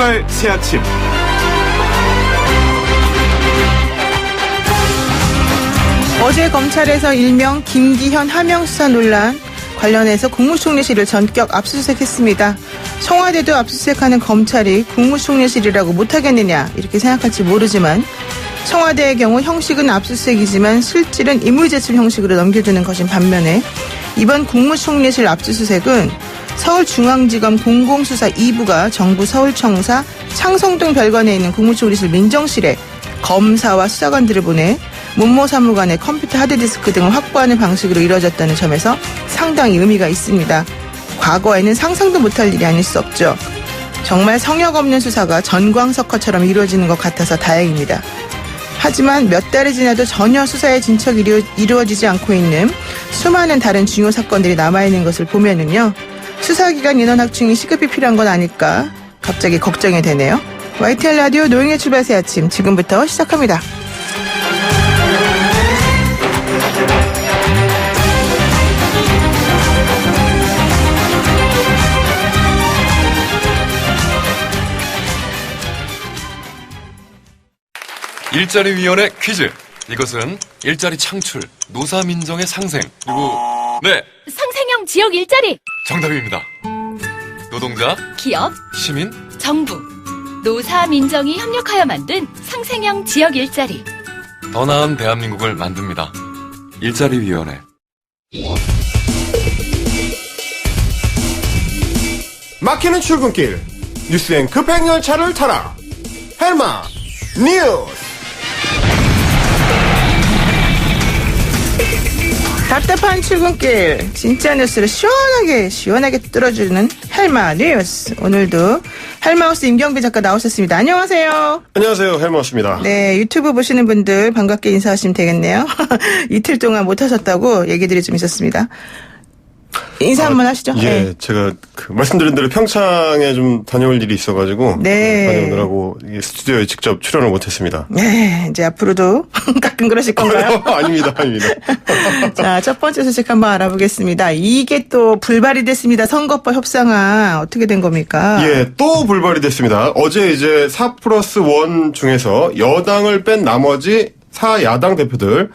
제발 새아침. 어제 검찰에서 일명 김기현 하명 수사 논란 관련해서 국무총리실을 전격 압수수색했습니다. 청와대도 압수수색하는 검찰이 국무총리실이라고 못하겠느냐 이렇게 생각할지 모르지만 청와대의 경우 형식은 압수수색이지만 실질은 임의제출 형식으로 넘겨주는 것인 반면에 이번 국무총리실 압수수색은 서울중앙지검 공공수사 2부가 정부 서울청사 창성동 별관에 있는 국무총리실 민정실에 검사와 수사관들을 보내 문모 사무관의 컴퓨터 하드디스크 등을 확보하는 방식으로 이루어졌다는 점에서 상당히 의미가 있습니다. 과거에는 상상도 못할 일이 아닐 수 없죠. 정말 성역 없는 수사가 전광석화처럼 이루어지는 것 같아서 다행입니다. 하지만 몇 달이 지나도 전혀 수사의 진척이 이루어지지 않고 있는 수많은 다른 중요 사건들이 남아있는 것을 보면은요. 수사기관 인원 확충이 시급히 필요한 건 아닐까 갑자기 걱정이 되네요. YTN 라디오 노영의 출발 새 아침 지금부터 시작합니다. 일자리위원회 퀴즈. 이것은 일자리 창출, 노사민정의 상생, 그리고 상생형 지역 일자리. 정답입니다. 노동자, 기업, 시민, 정부, 노사민정이 협력하여 만든 상생형 지역 일자리. 더 나은 대한민국을 만듭니다. 일자리위원회. 막히는 출근길 뉴스엔 급행열차를 타라. 헬마 뉴스. 답답한 출근길 진짜 뉴스를 시원하게 뚫어주는 헬마 뉴스. 오늘도 헬마우스 임경빈 작가 나오셨습니다. 안녕하세요. 안녕하세요, 헬마우스입니다. 네, 유튜브 보시는 분들 반갑게 인사하시면 되겠네요. 이틀 동안 못 하셨다고 얘기들이 좀 있었습니다. 인사 한번 하시죠. 예, 네. 제가 말씀드린 대로 평창에 좀 다녀올 일이 있어가지고 다녀오느라고 스튜디오에 직접 출연을 못했습니다. 네, 이제 앞으로도 가끔 그러실 건가요? 아닙니다. 자, 첫 번째 소식 한번 알아보겠습니다. 이게 또 불발이 됐습니다. 선거법 협상안 어떻게 된 겁니까? 예, 또 불발이 됐습니다. 어제 이제 4+1 중에서 여당을 뺀 나머지 4야당 대표들,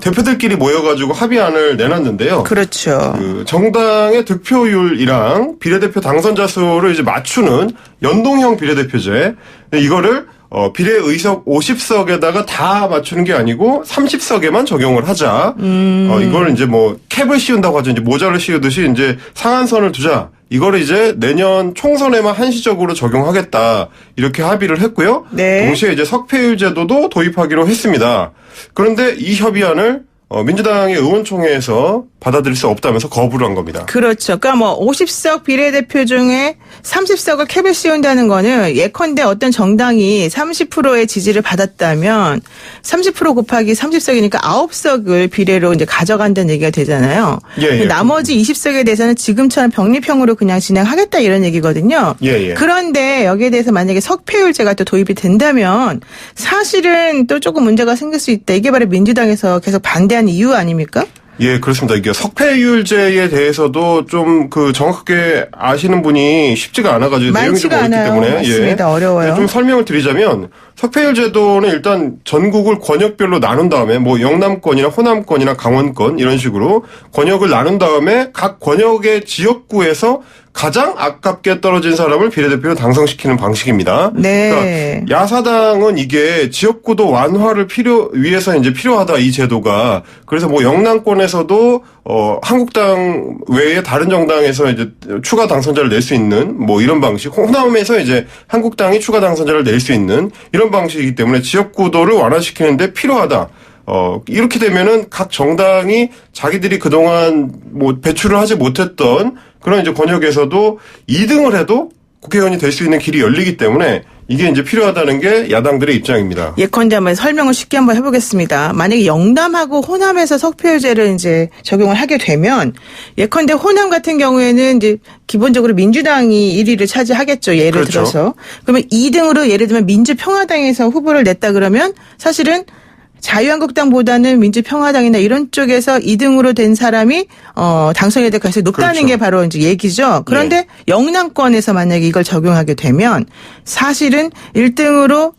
대표들끼리 모여가지고 합의안을 내놨는데요. 그렇죠. 정당의 득표율이랑 비례대표 당선자 수를 이제 맞추는 연동형 비례대표제. 이거를, 비례의석 50석에다가 다 맞추는 게 아니고 30석에만 적용을 하자. 이걸 이제 캡을 씌운다고 하죠. 이제 모자를 씌우듯이 이제 상한선을 두자. 이거를 이제 내년 총선에만 한시적으로 적용하겠다. 이렇게 합의를 했고요. 네. 동시에 이제 석패율 제도도 도입하기로 했습니다. 그런데 이 협의안을 민주당의 의원총회에서 받아들일 수 없다면서 거부를 한 겁니다. 그렇죠. 그러니까 50석 비례대표 중에 30석을 캡을 씌운다는 거는 예컨대 어떤 정당이 30%의 지지를 받았다면 30% 곱하기 30석이니까 9석을 비례로 이제 가져간다는 얘기가 되잖아요. 예. 나머지 20석에 대해서는 지금처럼 병립형으로 그냥 진행하겠다 이런 얘기거든요. 예. 그런데 여기에 대해서 만약에 석패율제가 또 도입이 된다면 사실은 또 조금 문제가 생길 수 있다. 이게 바로 민주당에서 계속 반대하는 이유 아닙니까? 예, 그렇습니다. 이게 석패율제에 대해서도 좀 정확하게 아시는 분이 쉽지가 않아가지고 내용이 좀 어렵기 때문에 맞습니다. 어려워요. 좀 설명을 드리자면 석패율제도는 일단 전국을 권역별로 나눈 다음에 영남권이나 호남권이나 강원권 이런 식으로 권역을 나눈 다음에 각 권역의 지역구에서 가장 아깝게 떨어진 사람을 비례대표로 당선시키는 방식입니다. 네. 그러니까 야사당은 이게 지역구도 완화를 위해서 이제 필요하다 이 제도가. 그래서 영남권에서도 한국당 외에 다른 정당에서 이제 추가 당선자를 낼 수 있는 이런 방식. 호남에서 이제 한국당이 추가 당선자를 낼 수 있는 이런 방식이기 때문에 지역구도를 완화시키는데 필요하다. 이렇게 되면은 각 정당이 자기들이 그동안 배출을 하지 못했던 그런 이제 권역에서도 2등을 해도 국회의원이 될 수 있는 길이 열리기 때문에 이게 이제 필요하다는 게 야당들의 입장입니다. 예컨대 한번 설명을 쉽게 한번 해보겠습니다. 만약에 영남하고 호남에서 석패율제를 이제 적용을 하게 되면 예컨대 호남 같은 경우에는 이제 기본적으로 민주당이 1위를 차지하겠죠. 예를 그렇죠. 들어서. 그러면 2등으로 예를 들면 민주평화당에서 후보를 냈다 그러면 사실은 자유한국당보다는 민주평화당이나 이런 쪽에서 2등으로 된 사람이 당선이 될 가능성이 높다는 그렇죠. 게 바로 이제 얘기죠. 그런데 영남권에서 만약에 이걸 적용하게 되면 사실은 1등으로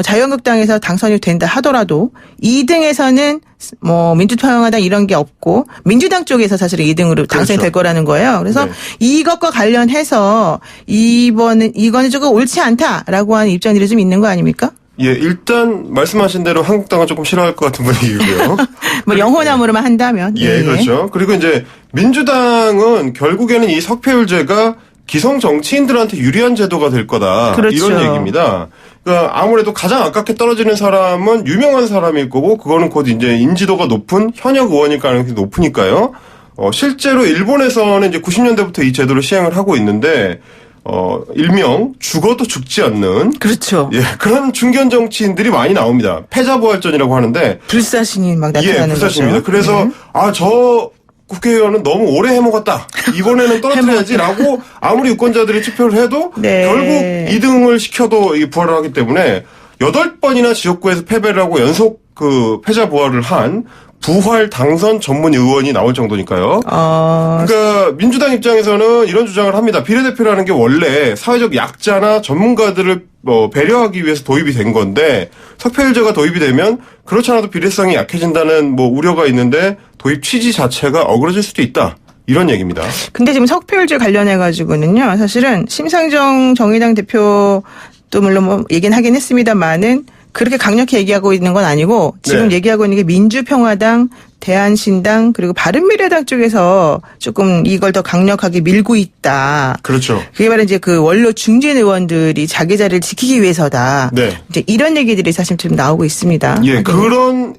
자유한국당에서 당선이 된다 하더라도 2등에서는 뭐 민주평화당 이런 게 없고 민주당 쪽에서 사실은 2등으로 당선이 그렇죠. 될 거라는 거예요. 그래서 네. 이것과 관련해서 이거는 조금 옳지 않다라고 하는 입장들이 좀 있는 거 아닙니까? 예, 일단 말씀하신 대로 한국당은 조금 싫어할 것 같은 분위기고요. 뭐 영호남으로만 한다면. 예, 그렇죠. 그리고 이제 민주당은 결국에는 이 석패율제가 기성 정치인들한테 유리한 제도가 될 거다. 그렇죠. 이런 얘기입니다. 그러니까 아무래도 가장 아깝게 떨어지는 사람은 유명한 사람일 거고 그거는 곧 이제 인지도가 높은 현역 의원일 가능성이 높으니까요. 실제로 일본에서는 이제 90년대부터 이 제도를 시행을 하고 있는데 일명 죽어도 죽지 않는 그렇죠. 예, 그런 중견 정치인들이 많이 나옵니다. 패자부활전이라고 하는데 불사신이 막 예, 나타나는 불사십니다. 거죠. 그래서 네. 저 국회의원은 너무 오래 해먹었다. 이번에는 떨어뜨려야지라고 아무리 유권자들이 투표를 해도 네. 결국 2등을 시켜도 부활을 하기 때문에 8번이나 지역구에서 패배를 하고 연속 패자 부활을 한 부활 당선 전문 의원이 나올 정도니까요. 그러니까 민주당 입장에서는 이런 주장을 합니다. 비례대표라는 게 원래 사회적 약자나 전문가들을 배려하기 위해서 도입이 된 건데 석패율제가 도입이 되면 그렇지 않아도 비례성이 약해진다는 우려가 있는데 도입 취지 자체가 어그러질 수도 있다. 이런 얘기입니다. 근데 지금 석패율제 관련해가지고는요, 사실은 심상정 정의당 대표도 물론 얘기는 하긴 했습니다만은 그렇게 강력히 얘기하고 있는 건 아니고 지금 네. 얘기하고 있는 게 민주평화당, 대한신당 그리고 바른미래당 쪽에서 조금 이걸 더 강력하게 밀고 있다. 그렇죠. 그게 바로 이제 원로 중진 의원들이 자기 자리를 지키기 위해서다. 네. 이제 이런 얘기들이 사실 좀 나오고 있습니다. 예, 그런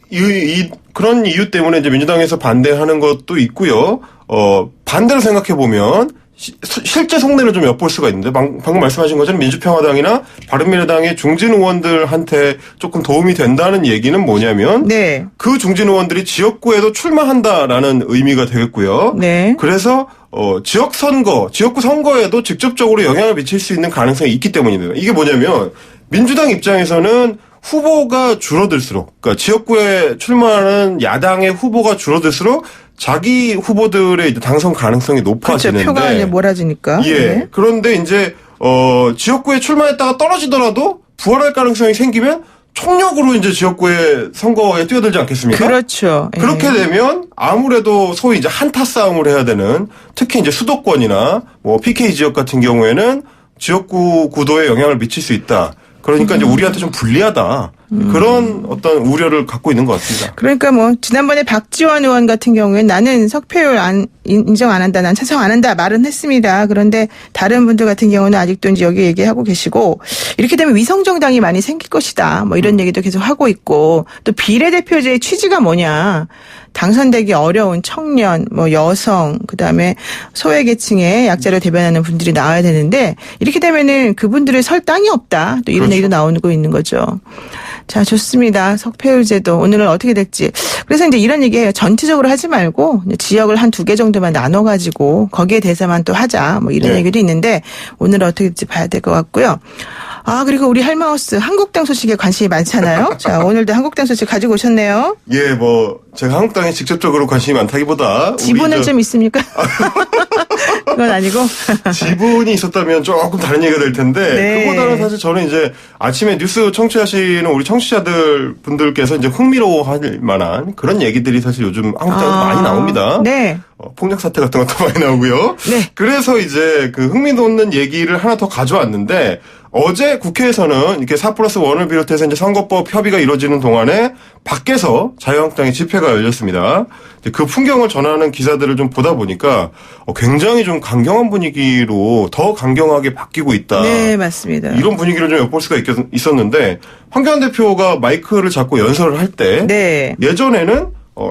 이유 때문에 이제 민주당에서 반대하는 것도 있고요. 반대로 생각해 보면 실제 속내를 좀 엿볼 수가 있는데 방금 말씀하신 것처럼 민주평화당이나 바른미래당의 중진 의원들한테 조금 도움이 된다는 얘기는 뭐냐면 네. 그 중진 의원들이 지역구에도 출마한다라는 의미가 되겠고요. 네. 그래서 지역구 선거에도 직접적으로 영향을 미칠 수 있는 가능성이 있기 때문입니다. 이게 뭐냐면 민주당 입장에서는 후보가 줄어들수록, 그러니까 지역구에 출마하는 야당의 후보가 줄어들수록 자기 후보들의 이제 당선 가능성이 높아지는데. 그렇죠. 표가 이제 몰아지니까. 예. 네. 그런데 이제 지역구에 출마했다가 떨어지더라도 부활할 가능성이 생기면 총력으로 이제 지역구에 선거에 뛰어들지 않겠습니까? 그렇죠. 예. 그렇게 되면 아무래도 소위 이제 한타 싸움을 해야 되는 특히 이제 수도권이나 PK 지역 같은 경우에는 지역구 구도에 영향을 미칠 수 있다. 그러니까 이제 우리한테 좀 불리하다. 그런 어떤 우려를 갖고 있는 것 같습니다. 그러니까 지난번에 박지원 의원 같은 경우에 나는 석패율 인정 안 한다, 난 찬성 안 한다 말은 했습니다. 그런데 다른 분들 같은 경우는 아직도 이제 여기 얘기하고 계시고 이렇게 되면 위성정당이 많이 생길 것이다. 이런 얘기도 계속 하고 있고 또 비례대표제의 취지가 뭐냐. 당선되기 어려운 청년, 여성, 그다음에 소외계층의 약자를 대변하는 분들이 나와야 되는데 이렇게 되면은 그분들을 설 땅이 없다. 또 이런 그렇죠. 얘기도 나오고 있는 거죠. 자, 좋습니다. 석패율제도 오늘은 어떻게 될지. 그래서 이제 이런 얘기예요. 전체적으로 하지 말고 지역을 한 2개 정도만 나눠가지고 거기에 대해서만 또 하자. 이런 네. 얘기도 있는데 오늘은 어떻게 될지 봐야 될 것 같고요. 그리고 우리 할마우스 한국당 소식에 관심이 많잖아요. 자, 오늘도 한국당 소식 가지고 오셨네요. 예, 제가 한국당에 직접적으로 관심이 많다기보다 지분은 좀 있습니까? 그건 아니고. 지분이 있었다면 조금 다른 얘기가 될 텐데 네. 그보다는 사실 저는 이제 아침에 뉴스 청취하시는 우리 청취자들 분들께서 이제 흥미로워할 만한 그런 얘기들이 사실 요즘 한국당에서 많이 나옵니다. 네. 폭력 사태 같은 것도 많이 나오고요. 네. 그래서 이제 흥미돋는 얘기를 하나 더 가져왔는데 어제 국회에서는 이렇게 4+1을 비롯해서 이제 선거법 협의가 이루어지는 동안에 밖에서 자유한국당의 집회가 열렸습니다. 그 풍경을 전하는 기사들을 좀 보다 보니까 굉장히 좀 강경한 분위기로 더 강경하게 바뀌고 있다. 네, 맞습니다. 이런 분위기를 좀 엿볼 수가 있었는데 황교안 대표가 마이크를 잡고 연설을 할 때 네. 예전에는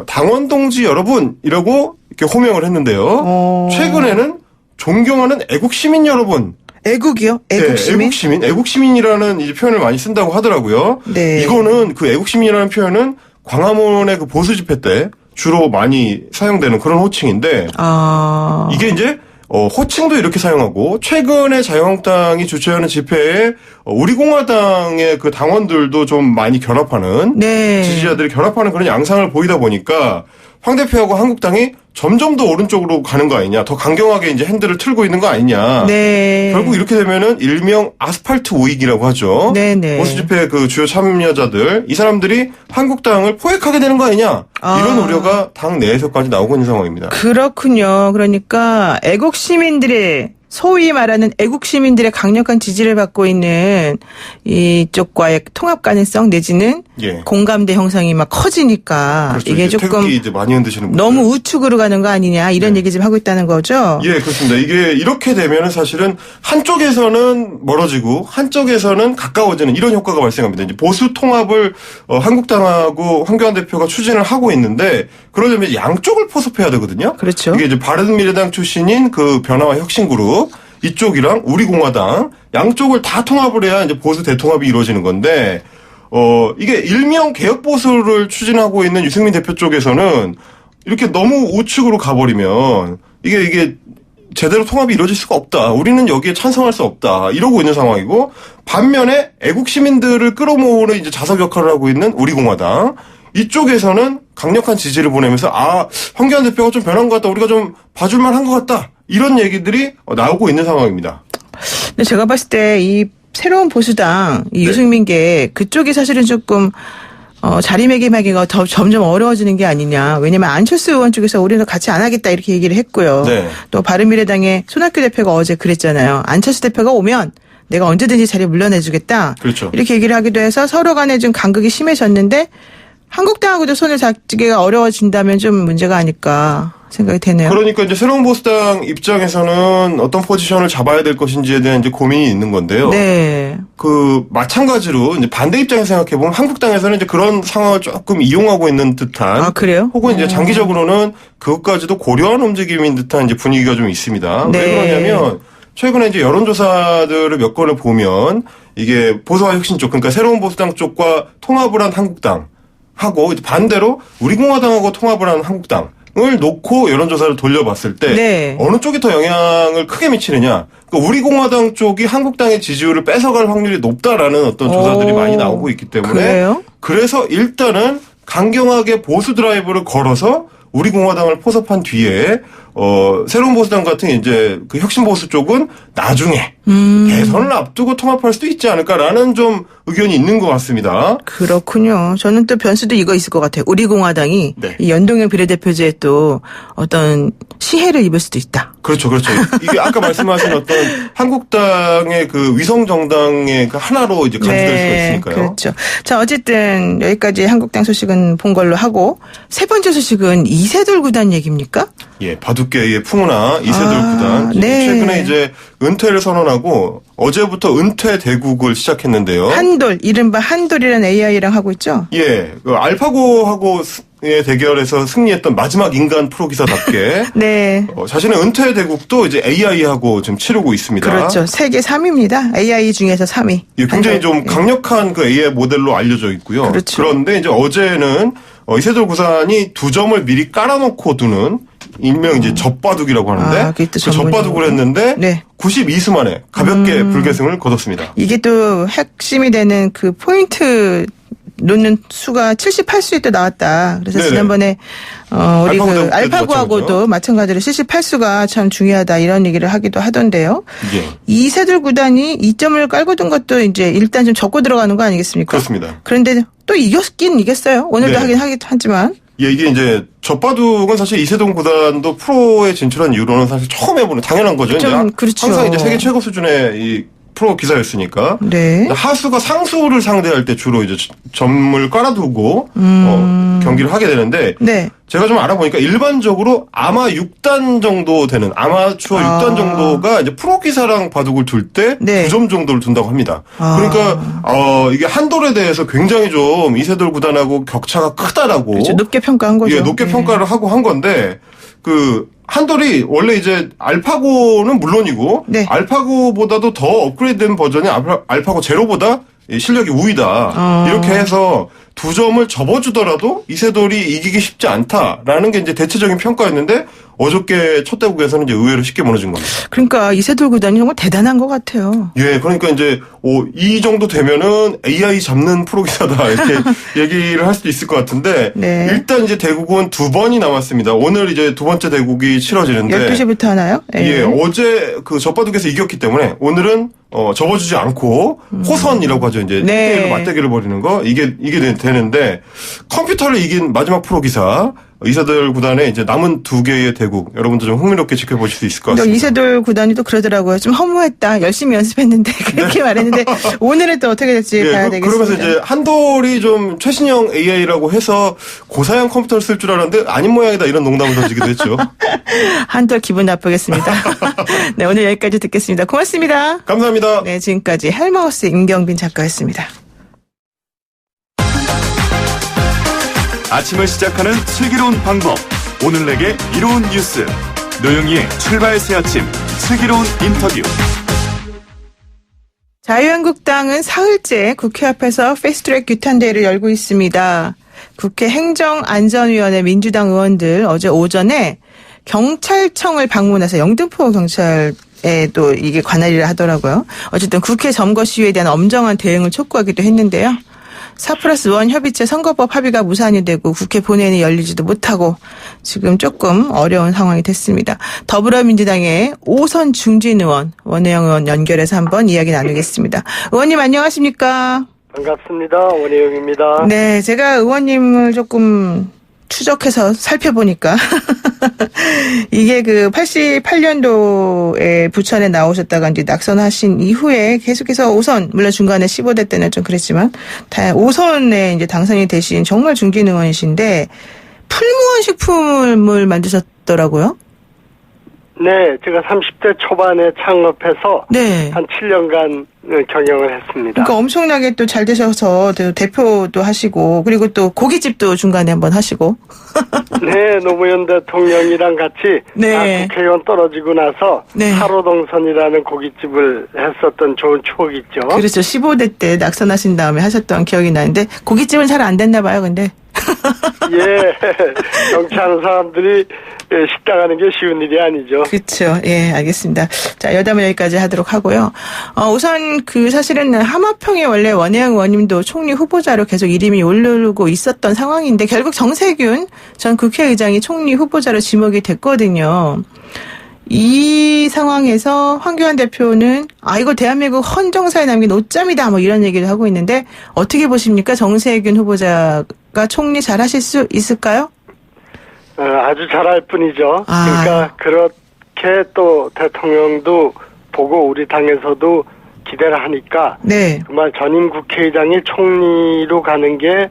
당원 동지 여러분 이라고 이렇게 호명을 했는데요. 최근에는 존경하는 애국 시민 여러분. 애국이요? 애국시민? 네, 애국시민. 애국시민이라는 이제 표현을 많이 쓴다고 하더라고요. 네. 이거는 그 애국시민이라는 표현은 광화문의 보수 집회 때 주로 많이 사용되는 그런 호칭인데 이게 이제 호칭도 이렇게 사용하고 최근에 자유한국당이 주최하는 집회에 우리공화당의 그 당원들도 좀 많이 결합하는 네. 지지자들이 결합하는 그런 양상을 보이다 보니까 황 대표하고 한국당이 점점 더 오른쪽으로 가는 거 아니냐, 더 강경하게 이제 핸들을 틀고 있는 거 아니냐. 네. 결국 이렇게 되면은 일명 아스팔트 우익이라고 하죠. 네네. 보수 집회 그 주요 참여자들, 이 사람들이 한국당을 포획하게 되는 거 아니냐. 이런 우려가 당 내에서까지 나오고 있는 상황입니다. 그렇군요. 그러니까 애국 시민들의 소위 말하는 애국 시민들의 강력한 지지를 받고 있는 이쪽과의 통합 가능성 내지는 예. 공감대 형성이 막 커지니까 그렇죠. 이게 이제 조금 태극기 이제 많이 흔드시는 분들. 너무 우측으로 가는 거 아니냐 이런 얘기 좀 하고 있다는 거죠. 예, 그렇습니다. 이게 이렇게 되면은 사실은 한쪽에서는 멀어지고 한쪽에서는 가까워지는 이런 효과가 발생합니다. 이제 보수 통합을 한국당하고 황교안 대표가 추진을 하고 있는데 그러려면 양쪽을 포섭해야 되거든요. 그렇죠. 이게 이제 바른미래당 출신인 그 변화와 혁신그룹 이쪽이랑 우리공화당 양쪽을 다 통합을 해야 이제 보수 대통합이 이루어지는 건데 이게 일명 개혁 보수를 추진하고 있는 유승민 대표 쪽에서는 이렇게 너무 우측으로 가버리면 이게 제대로 통합이 이루어질 수가 없다. 우리는 여기에 찬성할 수 없다. 이러고 있는 상황이고 반면에 애국 시민들을 끌어모으는 이제 자석 역할을 하고 있는 우리공화당 이쪽에서는 강력한 지지를 보내면서 황교안 대표가 좀 변한 것 같다. 우리가 좀 봐줄만 한 것 같다. 이런 얘기들이 나오고 있는 상황입니다. 근데 제가 봤을 때 이 새로운 보수당 이 유승민계 그쪽이 사실은 조금 자리매김하기가 더 점점 어려워지는 게 아니냐. 왜냐면 안철수 의원 쪽에서 우리는 같이 안 하겠다 이렇게 얘기를 했고요. 네. 또 바른미래당의 손학규 대표가 어제 그랬잖아요. 안철수 대표가 오면 내가 언제든지 자리 물러내주겠다. 그렇죠. 이렇게 얘기를 하기도 해서 서로 간에 좀 간극이 심해졌는데 한국당하고도 손을 잡기가 어려워진다면 좀 문제가 아닐까 생각이 되네요. 그러니까 이제 새로운 보수당 입장에서는 어떤 포지션을 잡아야 될 것인지에 대한 이제 고민이 있는 건데요. 네. 그 마찬가지로 이제 반대 입장에서 생각해 보면 한국당에서는 이제 그런 상황을 조금 이용하고 있는 듯한. 그래요? 혹은 이제 장기적으로는 그것까지도 고려한 움직임인 듯한 이제 분위기가 좀 있습니다. 네. 왜 그러냐면 최근에 이제 여론조사들을 몇 건을 보면 이게 보수와 혁신 쪽, 그러니까 새로운 보수당 쪽과 통합을 한 한국당 하고 반대로 우리공화당하고 통합을 한 한국당을 놓고 여론조사를 돌려봤을 때 네. 어느 쪽이 더 영향을 크게 미치느냐. 그러니까 우리공화당 쪽이 한국당의 지지율을 뺏어갈 확률이 높다라는 어떤 조사들이 많이 나오고 있기 때문에 그래요? 그래서 일단은 강경하게 보수 드라이브를 걸어서 우리공화당을 포섭한 뒤에 새로운 보수당 같은 이제 그 혁신 보수 쪽은 나중에 대선을 앞두고 통합할 수도 있지 않을까라는 좀 의견이 있는 것 같습니다. 그렇군요. 저는 또 변수도 이거 있을 것 같아요. 우리공화당이 네. 이 연동형 비례대표제에 또 어떤 시혜를 입을 수도 있다. 그렇죠, 그렇죠. 이게 아까 말씀하신 어떤 한국당의 그 위성 정당의 그 하나로 이제 간주될 수가 있으니까요. 그렇죠. 자, 어쨌든 여기까지 한국당 소식은 본 걸로 하고 세 번째 소식은 이세돌 구단 얘기입니까? 예, 바둑계의 풍운하 이세돌 구단. 네. 최근에 이제 은퇴를 선언하고 어제부터 은퇴 대국을 시작했는데요. 한돌, 이른바 한돌이라는 AI랑 하고 있죠? 예, 그 알파고하고 의 대결에서 승리했던 마지막 인간 프로기사답게 네. 자신의 은퇴 대국도 이제 AI하고 지금 치르고 있습니다. 그렇죠. 세계 3위입니다. AI 중에서 3위. 예, 굉장히 좀 강력한 그 AI 모델로 알려져 있고요. 그렇죠. 그런데 이제 어제는 이세돌 구단이 2점을 미리 깔아놓고 두는 일명 이제 젖바둑이라고 하는데 그게 또 그 젖바둑을 했는데 네. 92수 만에 가볍게 불계승을 거뒀습니다. 이게 또 핵심이 되는 그 포인트 놓는 수가 78수에 또 나왔다. 그래서 네네. 지난번에 우리 알파고 그 때도 알파고하고도 마찬가지로 78수가 참 중요하다 이런 얘기를 하기도 하던데요. 예. 이세돌 구단이 2점을 깔고 둔 것도 이제 일단 좀 적고 들어가는 거 아니겠습니까? 그렇습니다. 그런데 또 이겼긴 이겼어요. 오늘도 네. 하긴 하지만. 예, 이게 이제 젖바둑은 사실 이세돌 구단도 프로에 진출한 이후로는 사실 처음 해보는 당연한 거죠. 좀 이제 그렇죠. 항상 이제 세계 최고 수준의 이 프로 기사였으니까. 네. 하수가 상수를 상대할 때 주로 이제 점을 깔아두고 경기를 하게 되는데 네. 제가 좀 알아보니까 일반적으로 아마 6단 정도 되는 아마추어 6단 정도가 이제 프로 기사랑 바둑을 둘 때 네. 9점 정도를 둔다고 합니다. 그러니까 이게 한돌에 대해서 굉장히 좀 이세돌 구단하고 격차가 크다라고 그렇죠. 높게 평가한 거죠. 예, 높게 네. 평가를 하고 한 건데 그 한돌이 원래 이제 알파고는 물론이고 네. 알파고보다도 더 업그레이드된 버전이 알파고 제로보다 실력이 우위다. 이렇게 해서 2점을 접어주더라도 이세돌이 이기기 쉽지 않다라는 게 이제 대체적인 평가였는데 어저께 첫 대국에서는 이제 의외로 쉽게 무너진 겁니다. 그러니까 이세돌 구단이 정말 대단한 것 같아요. 예, 그러니까 이제 이 정도 되면은 AI 잡는 프로기사다 이렇게 얘기를 할 수도 있을 것 같은데 네. 일단 이제 대국은 2번이 남았습니다. 오늘 이제 두 번째 대국이 치러지는데 12시부터 하나요? 예, 어제 그 젖바둑에서 이겼기 때문에 오늘은 접어주지 않고 호선이라고 하죠. 이제 네. 1대1로 맞대결을 벌이는 거 이게 되는데 컴퓨터를 이긴 마지막 프로기사 이세돌 구단의 이제 남은 2개의 대국 여러분도 좀 흥미롭게 지켜보실 수 있을 것 같습니다. 이세돌 구단이 또 그러더라고요. 좀 허무했다. 열심히 연습했는데 그렇게 말했는데 오늘은 또 어떻게 될지 봐야 되겠습니다. 그러면서 이제 한돌이 좀 최신형 AI라고 해서 고사양 컴퓨터를 쓸 줄 알았는데 아닌 모양이다 이런 농담을 던지기도 했죠. 한돌 기분 나쁘겠습니다. 네, 오늘 여기까지 듣겠습니다. 고맙습니다. 감사합니다. 네, 지금까지 헬마우스 임경빈 작가였습니다. 아침을 시작하는 슬기로운 방법. 오늘 내게 이로운 뉴스. 노영희의 출발 새 아침 슬기로운 인터뷰. 자유한국당은 사흘째 국회 앞에서 패스트트랙 규탄대회를 열고 있습니다. 국회 행정안전위원회 민주당 의원들 어제 오전에 경찰청을 방문해서 영등포 경찰에 또 이게 관할이라 하더라고요. 어쨌든 국회 점거 시위에 대한 엄정한 대응을 촉구하기도 했는데요. 4+1 협의체 선거법 합의가 무산이 되고 국회 본회의는 열리지도 못하고 지금 조금 어려운 상황이 됐습니다. 더불어민주당의 오선 중진 의원, 원혜영 의원 연결해서 한번 이야기 나누겠습니다. 의원님 안녕하십니까? 반갑습니다. 원혜영입니다. 네, 제가 의원님을 조금 추적해서 살펴보니까 이게 그 88년도에 부천에 나오셨다가 이제 낙선하신 이후에 계속해서 5선, 물론 중간에 15대 때는 좀 그랬지만 다 5선에 이제 당선이 되신 정말 중진 의원이신데 풀무원 식품을 만드셨더라고요. 네, 제가 30대 초반에 창업해서 네. 한 7년간 경영을 했습니다. 그러니까 엄청나게 또 잘 되셔서 대표도 하시고 그리고 또 고깃집도 중간에 한번 하시고. 네, 노무현 대통령이랑 같이 네. 국회의원 떨어지고 나서 네. 하로동선이라는 고깃집을 했었던 좋은 추억이 있죠. 그렇죠. 15대 때 낙선하신 다음에 하셨던 기억이 나는데 고깃집은 잘 안 됐나 봐요. 근데. 예, 정치하는 사람들이 식당 하는 게 쉬운 일이 아니죠. 그렇죠. 예, 알겠습니다. 자, 여담은 여기까지 하도록 하고요. 우선 사실은 하마평에 원래 원혜영 의원님도 총리 후보자로 계속 이름이 오르고 있었던 상황인데 결국 정세균 전 국회의장이 총리 후보자로 지목이 됐거든요. 이 상황에서 황교안 대표는 이거 대한민국 헌정사에 남긴 오점이다 뭐 이런 얘기를 하고 있는데 어떻게 보십니까? 정세균 후보자가 총리 잘하실 수 있을까요? 아주 잘할 뿐이죠. 그러니까 그렇게 또 대통령도 보고 우리 당에서도 기대를 하니까 네. 정말 전임 국회의장이 총리로 가는 게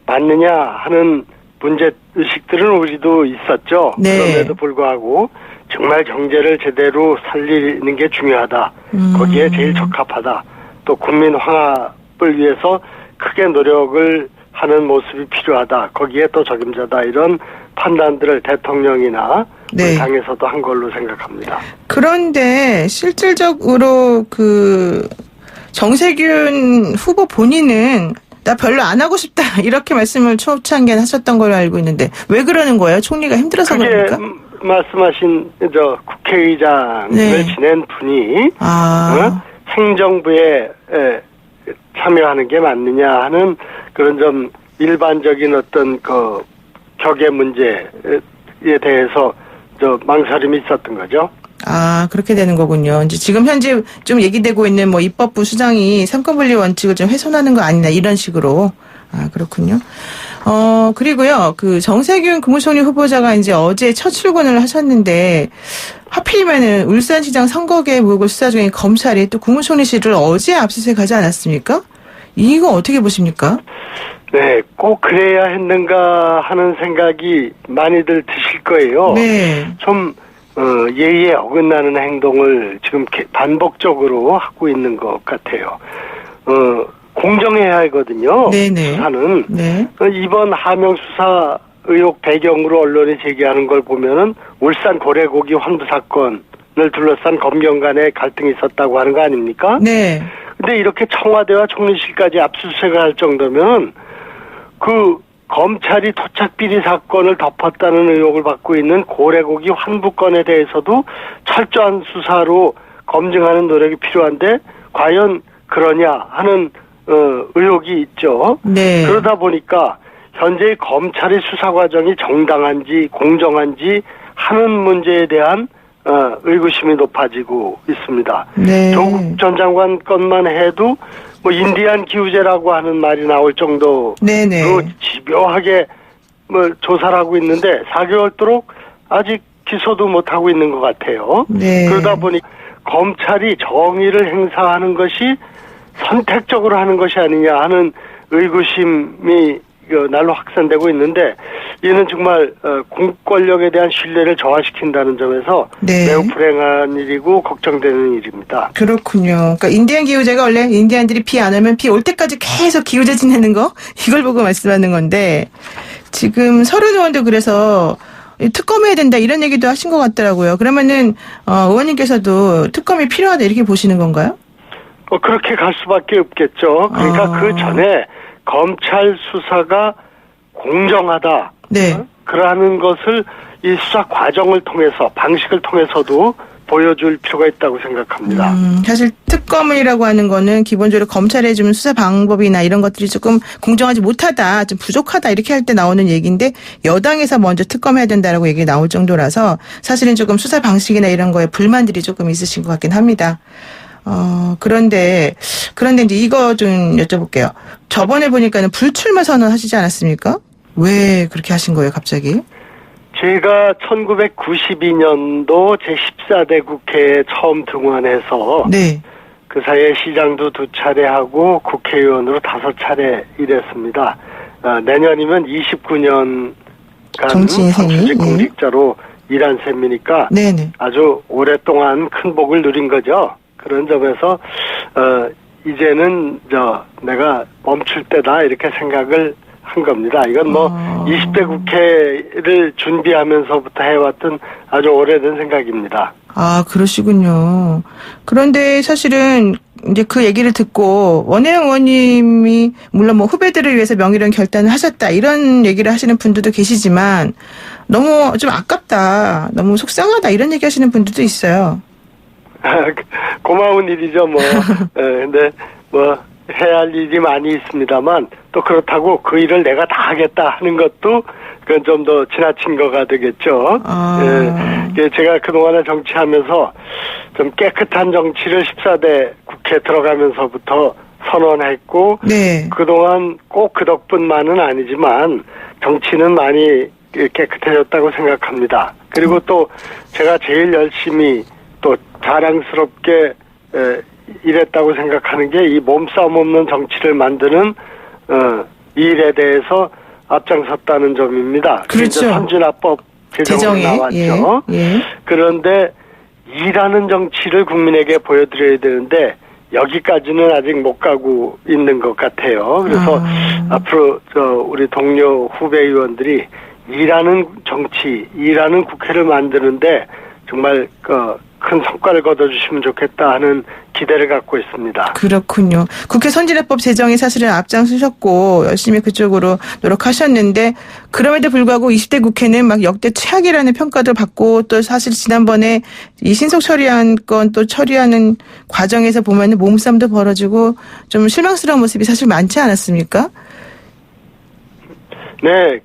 맞느냐 하는 문제의식들은 우리도 있었죠. 네. 그럼에도 불구하고 정말 경제를 제대로 살리는 게 중요하다. 거기에 제일 적합하다. 또 국민 화합을 위해서 크게 노력을 하는 모습이 필요하다. 거기에 또 적임자다. 이런 판단들을 대통령이나 네. 우리 당에서도 한 걸로 생각합니다. 그런데 실질적으로 정세균 후보 본인은 나 별로 안 하고 싶다 이렇게 말씀을 초창기에 하셨던 걸로 알고 있는데 왜 그러는 거예요? 총리가 힘들어서 그럽니까? 말씀하신 국회의장을 네. 지낸 분이 행정부에 참여하는 게 맞느냐 하는 그런 좀 일반적인 어떤 격의 문제에 대해서 망설임이 있었던 거죠. 그렇게 되는 거군요. 이제 지금 현재 좀 얘기되고 있는 입법부 수장이 삼권분리 원칙을 좀 훼손하는 거 아니냐 이런 식으로. 그렇군요. 그리고요, 정세균 국무총리 후보자가 이제 어제 첫 출근을 하셨는데, 하필이면은 울산시장 선거개 의혹을 수사 중인 검찰이 또 국무총리실을 어제 압수수색하지 않았습니까? 이거 어떻게 보십니까? 네, 꼭 그래야 했는가 하는 생각이 많이들 드실 거예요. 네. 좀, 예의에 어긋나는 행동을 지금 반복적으로 하고 있는 것 같아요. 공정해야 하거든요. 네네. 수사는. 네. 이번 하명 수사 의혹 배경으로 언론이 제기하는 걸 보면은 울산 고래고기 환부 사건을 둘러싼 검경 간의 갈등이 있었다고 하는 거 아닙니까? 네. 근데 이렇게 청와대와 총리실까지 압수수색을 할 정도면 그 검찰이 토착비리 사건을 덮었다는 의혹을 받고 있는 고래고기 환부건에 대해서도 철저한 수사로 검증하는 노력이 필요한데 과연 그러냐 하는 의혹이 있죠. 네. 그러다 보니까 현재의 검찰의 수사 과정이 정당한지 공정한지 하는 문제에 대한 의구심이 높아지고 있습니다. 네. 조국 전 장관 것만 해도 뭐 인디안 기우제라고 하는 말이 나올 정도로 네네. 집요하게 뭐 조사를 하고 있는데 4개월 도록 아직 기소도 못하고 있는 것 같아요. 네. 그러다 보니 검찰이 정의를 행사하는 것이 선택적으로 하는 것이 아니냐 하는 의구심이 날로 확산되고 있는데 이는 정말 공권력에 대한 신뢰를 저하시킨다는 점에서 네. 매우 불행한 일이고 걱정되는 일입니다. 그렇군요. 그러니까 인디안 기후제가 원래 인디안들이 비 안 오면 비 올 때까지 계속 기후제 지내는 거 이걸 보고 말씀하는 건데 지금 서른 의원도 그래서 특검해야 된다 이런 얘기도 하신 것 같더라고요. 그러면은 의원님께서도 특검이 필요하다 이렇게 보시는 건가요? 그렇게 갈 수밖에 없겠죠. 그러니까 그 전에 검찰 수사가 공정하다. 네. 그러는 것을 이 수사 과정을 통해서 방식을 통해서도 보여줄 필요가 있다고 생각합니다. 사실 특검이라고 하는 거는 기본적으로 검찰의 좀 수사 방법이나 이런 것들이 조금 공정하지 못하다, 좀 부족하다 이렇게 할 때 나오는 얘기인데 여당에서 먼저 특검해야 된다라고 얘기 나올 정도라서 사실은 조금 수사 방식이나 이런 거에 불만들이 조금 있으신 것 같긴 합니다. 그런데 이제 이거 좀 여쭤볼게요. 저번에 보니까는 불출마 선언하시지 않았습니까? 왜 그렇게 하신 거예요, 갑자기? 제가 1992년도 제14대 국회에 처음 등원해서 네. 그 사이에 시장도 2차례 하고 국회의원으로 5차례 일했습니다. 내년이면 29년간 정치 인생이, 선출직 공직자로 일한 셈이니까 네네. 아주 오랫동안 큰 복을 누린 거죠. 그런 점에서 이제는 내가 멈출 때다 이렇게 생각을 한 겁니다. 이건 뭐 20대 국회를 준비하면서부터 해왔던 아주 오래된 생각입니다. 아, 그러시군요. 그런데 사실은 이제 그 얘기를 듣고 원혜영 의원님이 물론 뭐 후배들을 위해서 명의론 결단을 하셨다 이런 얘기를 하시는 분들도 계시지만 너무 좀 아깝다, 너무 속상하다 이런 얘기 하시는 분들도 있어요. 고마운 일이죠, 뭐. 근데 뭐 해야 할 일이 많이 있습니다만 또 그렇다고 그 일을 내가 다 하겠다 하는 것도 그건 좀 더 지나친 거가 되겠죠. 제가 그동안에 정치하면서 좀 깨끗한 정치를 14대 국회 들어가면서부터 선언했고 네. 그동안 꼭 그 덕분만은 아니지만 정치는 많이 깨끗해졌다고 생각합니다. 그리고 또 제가 제일 열심히 또 자랑스럽게 일했다고 생각하는 게 이 몸싸움 없는 정치를 만드는 일에 대해서 앞장섰다는 점입니다. 그렇죠. 선진화법 제정이 나왔죠. 예. 그런데 일하는 정치를 국민에게 보여드려야 되는데 여기까지는 아직 못 가고 있는 것 같아요. 그래서 앞으로 우리 동료 후배 의원들이 일하는 정치, 일하는 국회를 만드는데 정말 큰 성과를 거둬주시면 좋겠다 하는 기대를 갖고 있습니다. 그렇군요. 국회 선진화법 제정에 사실은 앞장서셨고 열심히 그쪽으로 노력하셨는데 그럼에도 불구하고 20대 국회는 막 역대 최악이라는 평가도 받고 또 사실 지난번에 이 신속 처리한 건 또 처리하는 과정에서 보면 몸싸움도 벌어지고 좀 실망스러운 모습이 사실 많지 않았습니까? 네,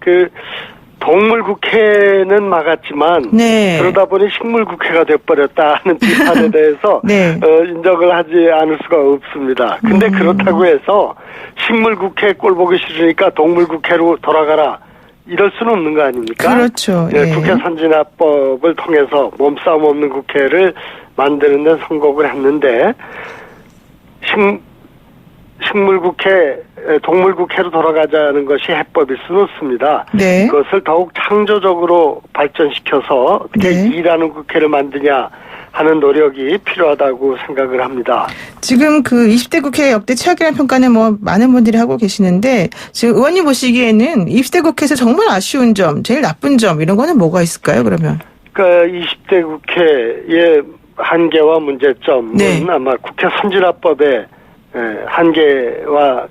동물국회는 막았지만 네. 그러다 보니 식물국회가 돼버렸다 하는 비판에 대해서 네. 인정을 하지 않을 수가 없습니다. 근데 그렇다고 해서 식물국회 꼴 보기 싫으니까 동물국회로 돌아가라 이럴 수는 없는 거 아닙니까? 그렇죠. 네, 예. 국회 선진화법을 통해서 몸싸움 없는 국회를 만드는 데 성공을 했는데 동물국회로 돌아가자는 것이 해법일 수는 없습니다. 네. 그것을 더욱 창조적으로 발전시켜서 어떻게 네. 일하는 국회를 만드냐 하는 노력이 필요하다고 생각을 합니다. 지금 그 20대 국회 역대 최악이라는 평가는 뭐 많은 분들이 하고 계시는데 지금 의원님 보시기에는 20대 국회에서 정말 아쉬운 점, 제일 나쁜 점 이런 거는 뭐가 있을까요, 그러면? 그러니까 20대 국회의 한계와 문제점은 네. 아마 국회 선진화법의 한계와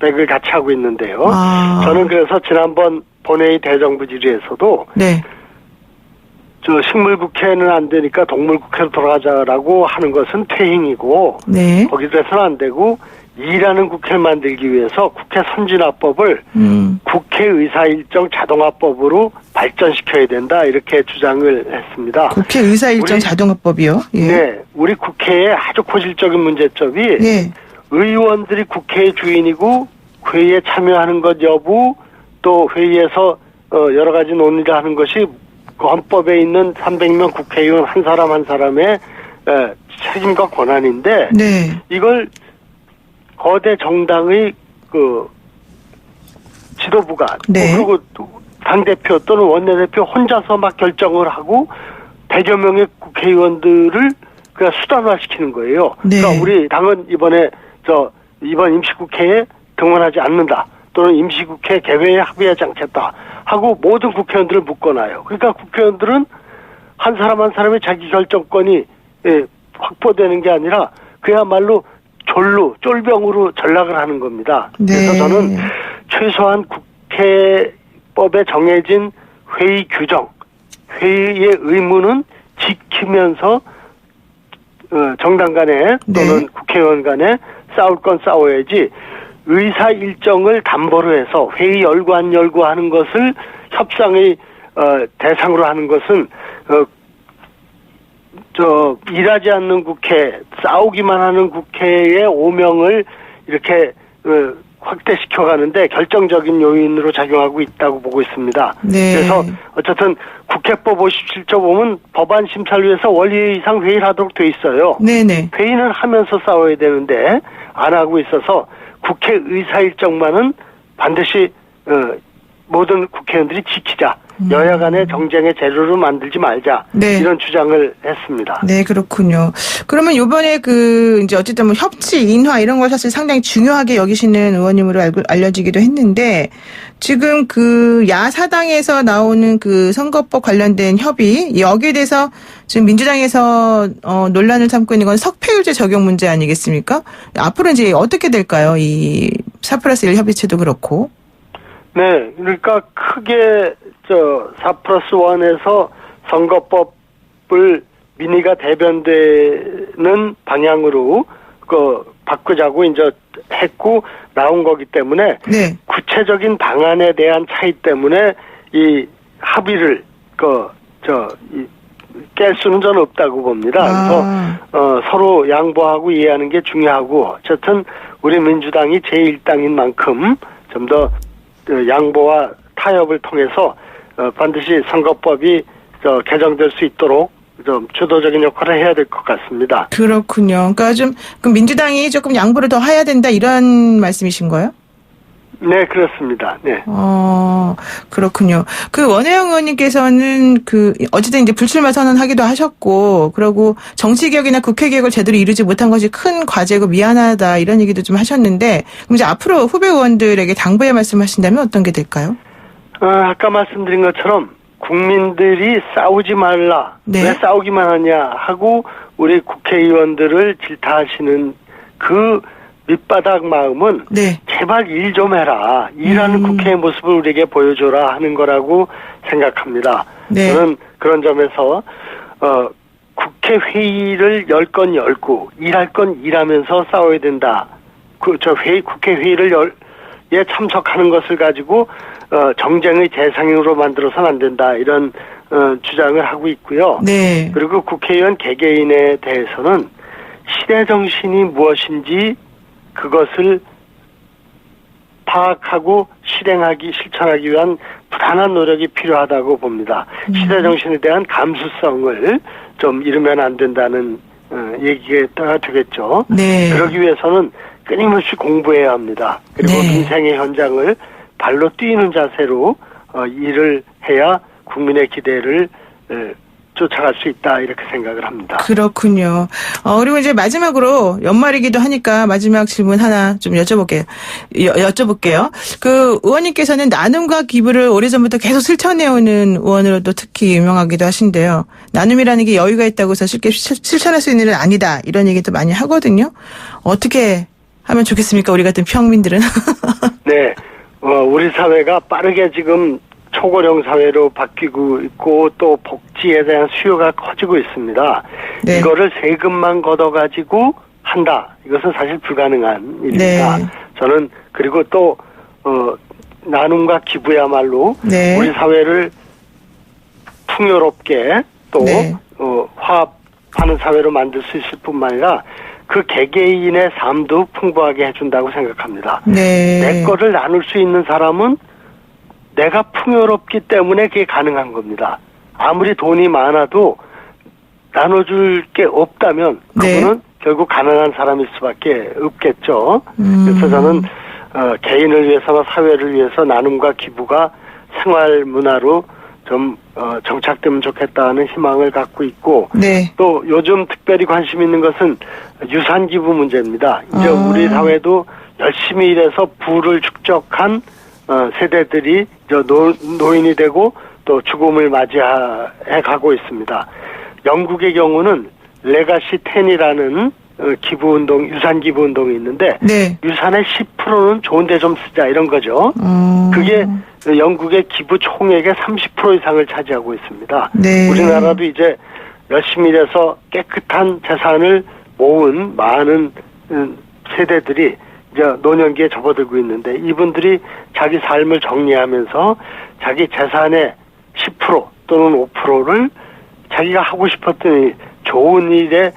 기획을 같이 하고 있는데요. 아. 저는 그래서 지난번 본회의 대정부 질의에서도 네. 저 식물국회는 안 되니까 동물국회로 돌아가자라고 하는 것은 퇴행이고 네. 거기서 해서는 안 되고 일하는 국회를 만들기 위해서 국회 선진화법을 국회의사 일정 자동화법으로 발전시켜야 된다 이렇게 주장을 했습니다. 국회 의사일정 우리- 자동화법이요? 예. 네, 우리 국회의 아주 고질적인 문제점이 예. 의원들이 국회의 주인이고 회의에 참여하는 것 여부 또 회의에서 여러 가지 논의를 하는 것이 그 헌법에 있는 300명 국회의원 한 사람 한 사람의 책임과 권한인데 네. 이걸 거대 정당의 그 지도부가 네. 그리고 당대표 또는 원내대표 혼자서 막 결정을 하고 100여 명의 국회의원들을 그냥 수단화시키는 거예요. 네. 그러니까 우리 당은 이번 임시국회에 등원하지 않는다. 또는 임시국회 개회에 합의하지 않겠다. 하고 모든 국회의원들을 묶어놔요. 그러니까 국회의원들은 한 사람 한 사람의 자기 결정권이 확보되는 게 아니라 그야말로 쫄병으로 전락을 하는 겁니다. 네. 그래서 저는 최소한 국회법에 정해진 회의 규정, 회의의 의무는 지키면서 정당 간에 또는 네. 국회의원 간에 싸울 건 싸워야지 의사 일정을 담보로 해서 회의 열고 안 열고 하는 것을 협상의 대상으로 하는 것은 일하지 않는 국회, 싸우기만 하는 국회의 오명을 이렇게 확대시켜 가는데 결정적인 요인으로 작용하고 있다고 보고 있습니다. 네. 그래서 어쨌든 국회법 57조 보면 법안 심사를 위해서 원리 이상 회의를 하도록 돼 있어요. 네네. 회의는 하면서 싸워야 되는데 안 하고 있어서 국회 의사 일정만은 반드시 모든 국회의원들이 지키자. 여야 간의 정쟁의 재료를 만들지 말자. 네. 이런 주장을 했습니다. 네, 그렇군요. 그러면 요번에 이제 어쨌든 뭐 협치, 인화 이런 걸 사실 상당히 중요하게 여기시는 의원님으로 알려지기도 했는데 지금 야사당에서 나오는 선거법 관련된 협의 여기에 대해서 지금 민주당에서 논란을 삼고 있는 건 석패율제 적용 문제 아니겠습니까? 앞으로 이제 어떻게 될까요? 이 4+1 협의체도 그렇고. 네, 그러니까 크게 4+1에서 선거법을 민의가 대변되는 방향으로 바꾸자고 이제 했고 나온 거기 때문에 네. 구체적인 방안에 대한 차이 때문에 이 합의를 깰 수는 저는 없다고 봅니다. 그래서 서로 양보하고 이해하는 게 중요하고 어쨌든 우리 민주당이 제1당인 만큼 좀 더 양보와 타협을 통해서 반드시 선거법이 개정될 수 있도록 좀 주도적인 역할을 해야 될 것 같습니다. 그렇군요. 그러니까 그럼 민주당이 조금 양보를 더 해야 된다 이런 말씀이신 거예요? 네, 그렇습니다. 네. 그렇군요. 원혜영 의원님께서는 어쨌든 이제 불출마 선언하기도 하셨고, 그리고 정치개혁이나 국회개혁을 제대로 이루지 못한 것이 큰 과제고 미안하다 이런 얘기도 좀 하셨는데, 그럼 이제 앞으로 후배 의원들에게 당부의 말씀하신다면 어떤 게 될까요? 아까 말씀드린 것처럼 국민들이 싸우지 말라. 네. 왜 싸우기만 하냐 하고 우리 국회의원들을 질타하시는 밑바닥 마음은 네. 제발 일 좀 해라. 일하는 국회의 모습을 우리에게 보여줘라 하는 거라고 생각합니다. 네. 저는 그런 점에서 국회 회의를 열 건 열고 일할 건 일하면서 싸워야 된다. 국회 회의를 에 참석하는 것을 가지고 정쟁의 대상으로 만들어서는 안 된다. 이런 주장을 하고 있고요. 네. 그리고 국회의원 개개인에 대해서는 시대 정신이 무엇인지 그것을 파악하고 실천하기 위한 부단한 노력이 필요하다고 봅니다. 시대 정신에 대한 감수성을 좀 잃으면 안 된다는 얘기가 되겠죠. 네. 그러기 위해서는 끊임없이 공부해야 합니다. 그리고 네. 민생의 현장을 발로 뛰는 자세로 일을 해야 국민의 기대를 쫓아갈 수 있다 이렇게 생각을 합니다. 그렇군요. 그리고 이제 마지막으로 연말이기도 하니까 마지막 질문 하나 좀 여쭤볼게요. 의원님께서는 나눔과 기부를 오래전부터 계속 실천해오는 의원으로도 특히 유명하기도 하신데요. 나눔이라는 게 여유가 있다고 해서 쉽게 실천할 수 있는 일은 아니다. 이런 얘기도 많이 하거든요. 어떻게 하면 좋겠습니까? 우리 같은 평민들은. 네, 우리 사회가 빠르게 지금 초고령 사회로 바뀌고 있고 또 복지에 대한 수요가 커지고 있습니다. 네. 이거를 세금만 걷어가지고 한다. 이것은 사실 불가능한 일입니다. 네. 저는 그리고 또 나눔과 기부야말로 네. 우리 사회를 풍요롭게 또 네. 화합하는 사회로 만들 수 있을 뿐만 아니라 그 개개인의 삶도 풍부하게 해준다고 생각합니다. 네. 내 거를 나눌 수 있는 사람은 내가 풍요롭기 때문에 그게 가능한 겁니다. 아무리 돈이 많아도 나눠줄 게 없다면 그거는 네. 결국 가난한 사람일 수밖에 없겠죠. 그래서 저는 개인을 위해서나 사회를 위해서 나눔과 기부가 생활 문화로 좀 정착되면 좋겠다는 희망을 갖고 있고 네. 또 요즘 특별히 관심 있는 것은 유산 기부 문제입니다. 이제 우리 사회도 열심히 일해서 부를 축적한 세대들이 이제 노인이 되고 또 죽음을 맞이해 가고 있습니다. 영국의 경우는 레가시 10이라는 기부 운동, 유산 기부 운동이 있는데 네. 유산의 10%는 좋은 데 좀 쓰자 이런 거죠. 그게 영국의 기부 총액의 30% 이상을 차지하고 있습니다. 네. 우리나라도 이제 열심히 일해서 깨끗한 재산을 모은 많은 세대들이 이제 노년기에 접어들고 있는데 이분들이 자기 삶을 정리하면서 자기 재산의 10% 또는 5%를 자기가 하고 싶었던 좋은 일에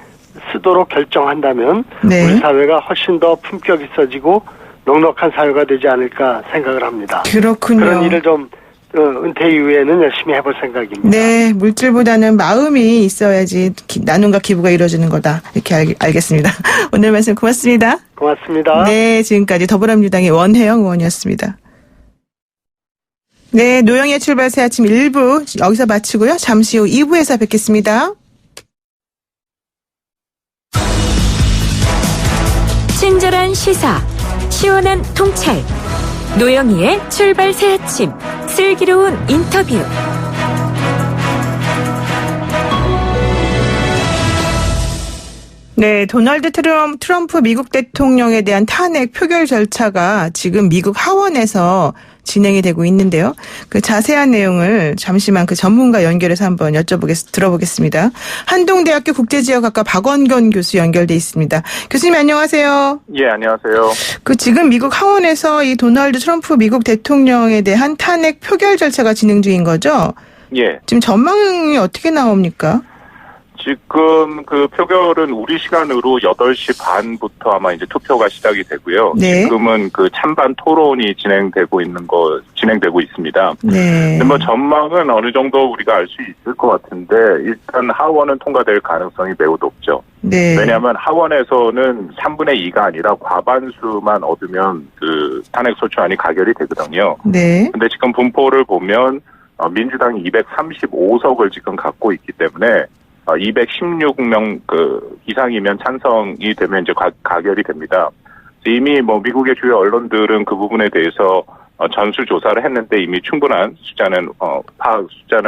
쓰도록 결정한다면 네. 우리 사회가 훨씬 더 품격 있어지고 넉넉한 사회가 되지 않을까 생각을 합니다. 그렇군요. 그런 일을 좀 은퇴 이후에는 열심히 해볼 생각입니다. 네, 물질보다는 마음이 있어야지 나눔과 기부가 이루어지는 거다. 이렇게 알겠습니다. 오늘 말씀 고맙습니다. 고맙습니다. 네, 지금까지 더불어민주당의 원혜영 의원이었습니다. 네, 노영의 출발 새 아침 1부 여기서 마치고요. 잠시 후 2부에서 뵙겠습니다. 친절한 시사, 시원한 통찰, 노영희의 출발 새 아침, 슬기로운 인터뷰. 네, 도널드 트럼프 미국 대통령에 대한 탄핵 표결 절차가 지금 미국 하원에서 진행이 되고 있는데요. 그 자세한 내용을 잠시만 그 전문가 연결해서 한번 들어보겠습니다. 한동대학교 국제지역학과 박원건 교수 연결돼 있습니다. 교수님 안녕하세요. 예, 안녕하세요. 그 지금 미국 하원에서 이 도널드 트럼프 미국 대통령에 대한 탄핵 표결 절차가 진행 중인 거죠? 예. 지금 전망이 어떻게 나옵니까? 지금 그 표결은 우리 시간으로 8시 반부터 아마 이제 투표가 시작이 되고요. 네. 지금은 그 찬반 토론이 진행되고 있습니다. 네. 근데 뭐 전망은 어느 정도 우리가 알 수 있을 것 같은데 일단 하원은 통과될 가능성이 매우 높죠. 네. 왜냐하면 하원에서는 3분의 2가 아니라 과반수만 얻으면 그 탄핵 소추안이 가결이 되거든요. 네. 근데 지금 분포를 보면 민주당이 235석을 지금 갖고 있기 때문에 216명 이상이면 찬성이 되면 이제 가결이 됩니다. 이미 뭐 미국의 주요 언론들은 그 부분에 대해서 전수 조사를 했는데 이미 충분한 숫자는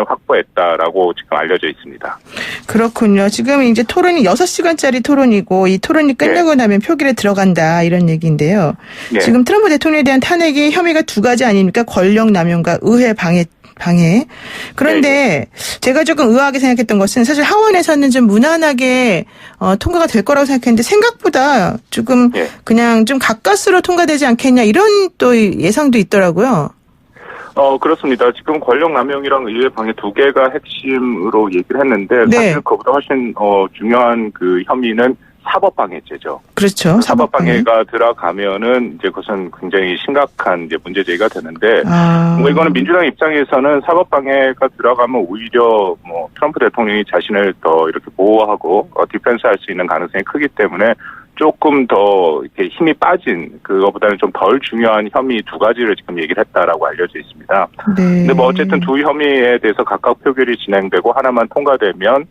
확보했다라고 지금 알려져 있습니다. 그렇군요. 지금 이제 토론이 6시간짜리 토론이고 이 토론이 끝나고 나면 표결에 들어간다 이런 얘기인데요. 네. 지금 트럼프 대통령에 대한 탄핵의 혐의가 두 가지 아닙니까? 권력 남용과 의회 방해. 그런데 제가 조금 의아하게 생각했던 것은 사실 하원에서는 좀 무난하게 통과가 될 거라고 생각했는데 생각보다 조금 그냥 좀 가까스로 통과되지 않겠냐 이런 또 예상도 있더라고요. 그렇습니다. 지금 권력 남용이랑 의회 방해 두 개가 핵심으로 얘기를 했는데 네. 사실 그보다 훨씬 중요한 그 혐의는 사법방해죄죠. 그렇죠. 사법방해가 들어가면은 이제 그것은 굉장히 심각한 이제 문제제기가 되는데, 뭐 이거는 민주당 입장에서는 사법방해가 들어가면 오히려 뭐 트럼프 대통령이 자신을 더 이렇게 보호하고 디펜스할 수 있는 가능성이 크기 때문에 조금 더 이렇게 힘이 빠진 그거보다는 좀 덜 중요한 혐의 두 가지를 지금 얘기를 했다라고 알려져 있습니다. 네. 근데 뭐 어쨌든 두 혐의에 대해서 각각 표결이 진행되고 하나만 통과되면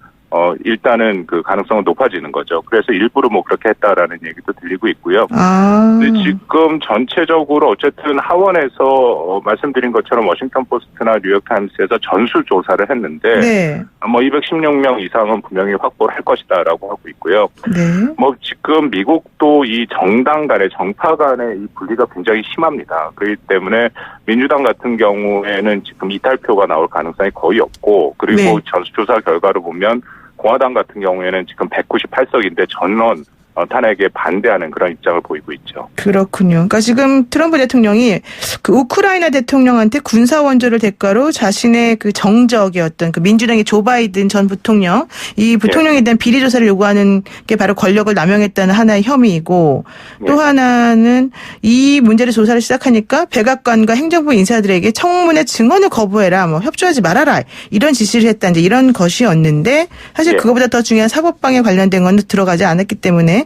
일단은 그 가능성은 높아지는 거죠. 그래서 일부러 뭐 그렇게 했다라는 얘기도 들리고 있고요. 근데 지금 전체적으로 어쨌든 하원에서 말씀드린 것처럼 워싱턴 포스트나 뉴욕 타임스에서 전수 조사를 했는데 네. 뭐 216명 이상은 분명히 확보를 할 것이다라고 하고 있고요. 네. 뭐 지금 미국도 이 정당 간의 정파 간의 이 분리가 굉장히 심합니다. 그렇기 때문에 민주당 같은 경우에는 지금 이탈표가 나올 가능성이 거의 없고 그리고 네. 전수조사 결과로 보면 공화당 같은 경우에는 지금 198석인데 전원 탄핵에 반대하는 그런 입장을 보이고 있죠. 그렇군요. 그러니까 지금 트럼프 대통령이 그 우크라이나 대통령한테 군사 원조를 대가로 자신의 그 정적이었던 그 민주당의 조 바이든 전 부통령, 이 부통령에 대한 비리 조사를 요구하는 게 바로 권력을 남용했다는 하나의 혐의이고 또 하나는 이 문제를 조사를 시작하니까 백악관과 행정부 인사들에게 청문회 증언을 거부해라, 뭐 협조하지 말아라 이런 지시를 했다 이제 이런 것이었는데 사실 그거보다 더 중요한 사법방해 관련된 건 들어가지 않았기 때문에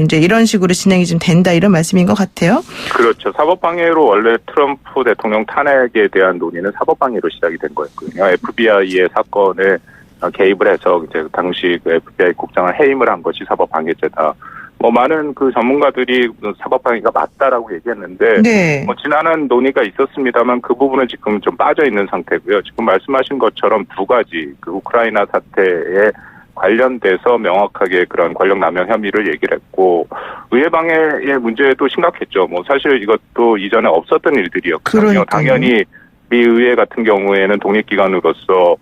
이제 이런 식으로 진행이 좀 된다 이런 말씀인 것 같아요. 그렇죠. 사법방해로 원래 트럼프 대통령 탄핵에 대한 논의는 사법방해로 시작이 된 거였거든요. FBI의 사건에 개입을 해서 이제 당시 그 FBI 국장을 해임을 한 것이 사법방해죄다. 뭐 많은 그 전문가들이 사법방해가 맞다라고 얘기했는데 네. 뭐 지난한 논의가 있었습니다만 그 부분은 지금 좀 빠져 있는 상태고요. 지금 말씀하신 것처럼 두 가지 그 우크라이나 사태에 관련돼서 명확하게 그런 권력 남용 혐의를 얘기를 했고 의회 방해의 문제도 심각했죠. 뭐 사실 이것도 이전에 없었던 일들이었거든요. 그러니까요. 당연히 미 의회 같은 경우에는 독립기관으로서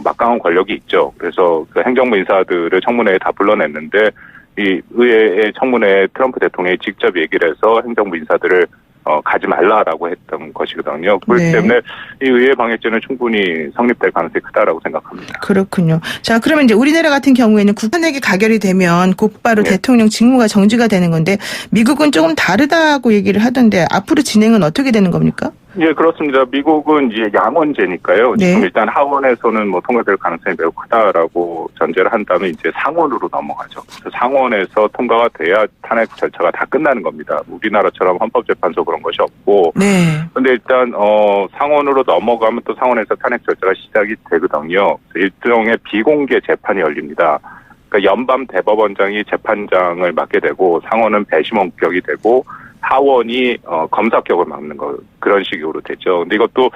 막강한 권력이 있죠. 그래서 그 행정부 인사들을 청문회에 다 불러냈는데 이 의회의 청문회에 트럼프 대통령이 직접 얘기를 해서 행정부 인사들을 가지 말라라고 했던 것이거든요. 그렇기 때문에 이 의회 방해죄는 충분히 성립될 가능성이 크다라고 생각합니다. 그렇군요. 자, 그러면 이제 우리나라 같은 경우에는 탄핵이 가결이 되면 곧바로 대통령 직무가 정지가 되는 건데 미국은 조금 다르다고 얘기를 하던데 앞으로 진행은 어떻게 되는 겁니까? 예, 그렇습니다. 미국은 이제 양원제니까요. 지금 일단 하원에서는 뭐 통과될 가능성이 매우 크다라고 전제를 한다면 이제 상원으로 넘어가죠. 상원에서 통과가 돼야 탄핵 절차가 다 끝나는 겁니다. 우리나라처럼 헌법재판소 그런 것이 없고. 네. 근데 일단 상원으로 넘어가면 또 상원에서 탄핵 절차가 시작이 되거든요. 일종의 비공개 재판이 열립니다. 그러니까 연방 대법원장이 재판장을 맡게 되고 상원은 배심원격이 되고 하원이 검사격을 맡는 거 그런 식으로 되죠. 근데 이것도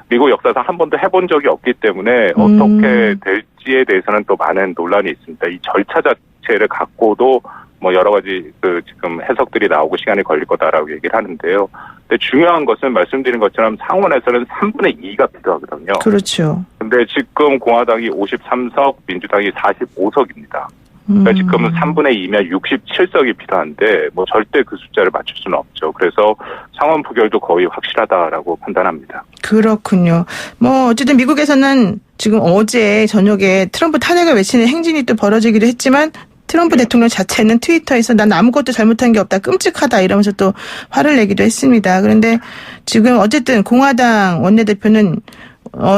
미국 역사상 한 번도 해본 적이 없기 때문에 어떻게 될지에 대해서는 또 많은 논란이 있습니다. 이 절차 자체를 갖고도 뭐 여러 가지 그 지금 해석들이 나오고 시간이 걸릴 거다라고 얘기를 하는데요. 근데 중요한 것은 말씀드린 것처럼 상원에서는 3분의 2가 필요하거든요. 그렇죠. 근데 지금 공화당이 53석, 민주당이 45석입니다. 그러니까 지금은 3분의 2면 67석이 필요한데 뭐 절대 그 숫자를 맞출 수는 없죠. 그래서 상원 부결도 거의 확실하다라고 판단합니다. 그렇군요. 뭐 어쨌든 미국에서는 지금 어제 저녁에 트럼프 탄핵을 외치는 행진이 또 벌어지기도 했지만 트럼프 대통령 자체는 트위터에서 난 아무것도 잘못한 게 없다, 끔찍하다 이러면서 또 화를 내기도 했습니다. 그런데 지금 어쨌든 공화당 원내대표는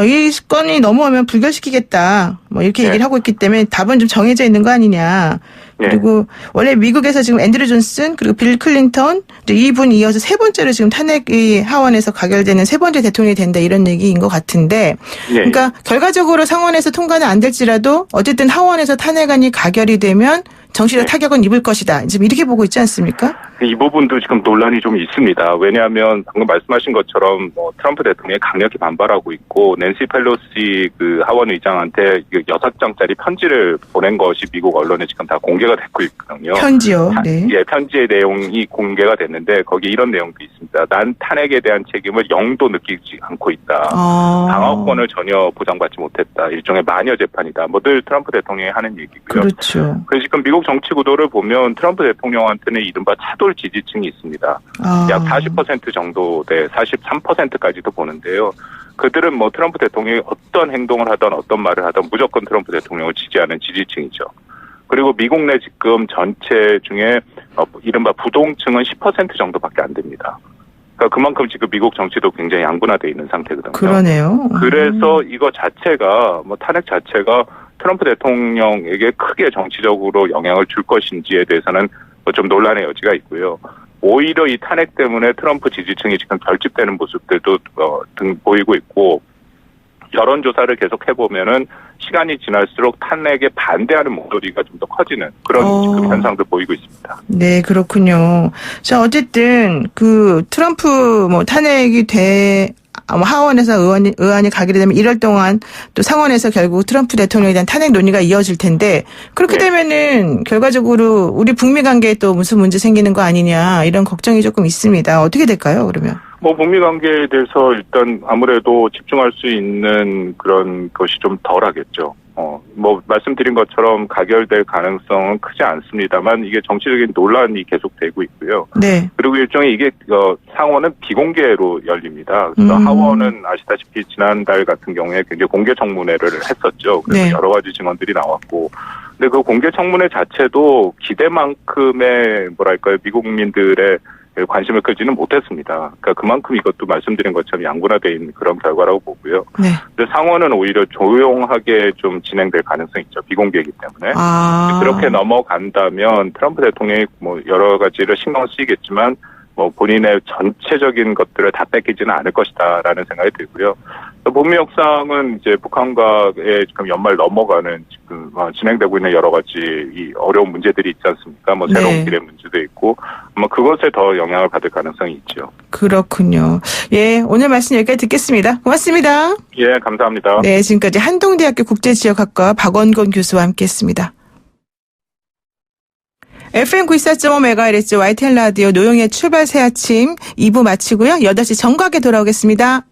이 건이 넘어오면 불결시키겠다 뭐 이렇게 얘기를 하고 있기 때문에 답은 좀 정해져 있는 거 아니냐. 그리고 원래 미국에서 지금 앤드류 존슨 그리고 빌 클린턴 이분 이어서 세 번째로 지금 탄핵이 하원에서 가결되는 세 번째 대통령이 된다 이런 얘기인 것 같은데 그러니까 결과적으로 상원에서 통과는 안 될지라도 어쨌든 하원에서 탄핵안이 가결이 되면 정치적 타격은 입을 것이다. 지금 이렇게 보고 있지 않습니까? 이 부분도 지금 논란이 좀 있습니다. 왜냐하면 방금 말씀하신 것처럼 뭐 트럼프 대통령이 강력히 반발하고 있고 낸시 펠로시 그 하원 의장한테 6장짜리 편지를 보낸 것이 미국 언론에 지금 다 공개가 되고 있거든요. 편지요. 네. 예, 편지의 내용이 공개가 됐는데 거기 이런 내용도 있습니다. 난 탄핵에 대한 책임을 0도 느끼지 않고 있다. 방어권을 전혀 보장받지 못했다. 일종의 마녀 재판이다. 뭐 늘 트럼프 대통령이 하는 얘기고요. 그렇죠. 그래서 지금 미국 정치 구도를 보면 트럼프 대통령한테는 이른바 차돌 지지층이 있습니다. 약 40% 정도 돼 43%까지도 보는데요. 그들은 뭐 트럼프 대통령이 어떤 행동을 하든 어떤 말을 하든 무조건 트럼프 대통령을 지지하는 지지층이죠. 그리고 미국 내 지금 전체 중에 이른바 부동층은 10% 정도밖에 안 됩니다. 그러니까 그만큼 지금 미국 정치도 굉장히 양분화되어 있는 상태거든요. 그러네요. 그래서 이거 자체가 뭐 탄핵 자체가 트럼프 대통령에게 크게 정치적으로 영향을 줄 것인지에 대해서는 좀 논란의 여지가 있고요. 오히려 이 탄핵 때문에 트럼프 지지층이 지금 결집되는 모습들도 보이고 있고 여론조사를 계속 해보면은 시간이 지날수록 탄핵에 반대하는 목소리가 좀 더 커지는 그런 지금 현상도 보이고 있습니다. 네, 그렇군요. 자, 어쨌든 그 트럼프 뭐 탄핵이 하원에서 의안이 가게 되면 1월 동안 또 상원에서 결국 트럼프 대통령에 대한 탄핵 논의가 이어질 텐데 그렇게 되면은 결과적으로 우리 북미 관계에 또 무슨 문제 생기는 거 아니냐 이런 걱정이 조금 있습니다. 어떻게 될까요, 그러면? 뭐 북미 관계에 대해서 일단 아무래도 집중할 수 있는 그런 것이 좀 덜하겠죠. 뭐 말씀드린 것처럼 가결될 가능성은 크지 않습니다만 이게 정치적인 논란이 계속되고 있고요. 네. 그리고 일종의 이게 상원은 비공개로 열립니다. 그래서 하원은 아시다시피 지난달 같은 경우에 굉장히 공개 청문회를 했었죠. 그래서 네. 여러 가지 증언들이 나왔고, 근데 그 공개 청문회 자체도 기대만큼의 뭐랄까요 미국 국민들의 관심을 끌지는 못했습니다. 그러니까 그만큼 이것도 말씀드린 것처럼 양분화되어 있는 그런 결과라고 보고요. 네. 근데 상원은 오히려 조용하게 좀 진행될 가능성이 있죠. 비공개이기 때문에. 그렇게 넘어간다면 트럼프 대통령이 뭐 여러 가지를 신경 쓰이겠지만 뭐 본인의 전체적인 것들을 다 뺏기지는 않을 것이다라는 생각이 들고요. 북미 협상은 이제 북한과의 지금 연말 넘어가는 지금 진행되고 있는 여러 가지 이 어려운 문제들이 있지 않습니까? 뭐 새로운 길의 문제도 있고 아마 그것에 더 영향을 받을 가능성이 있죠. 그렇군요. 예, 오늘 말씀 여기까지 듣겠습니다. 고맙습니다. 예, 감사합니다. 네, 지금까지 한동대학교 국제지역학과 박원곤 교수와 함께했습니다. FM 94.5MHz YTN 라디오 노영의 출발 새 아침 2부 마치고요. 8시 정각에 돌아오겠습니다.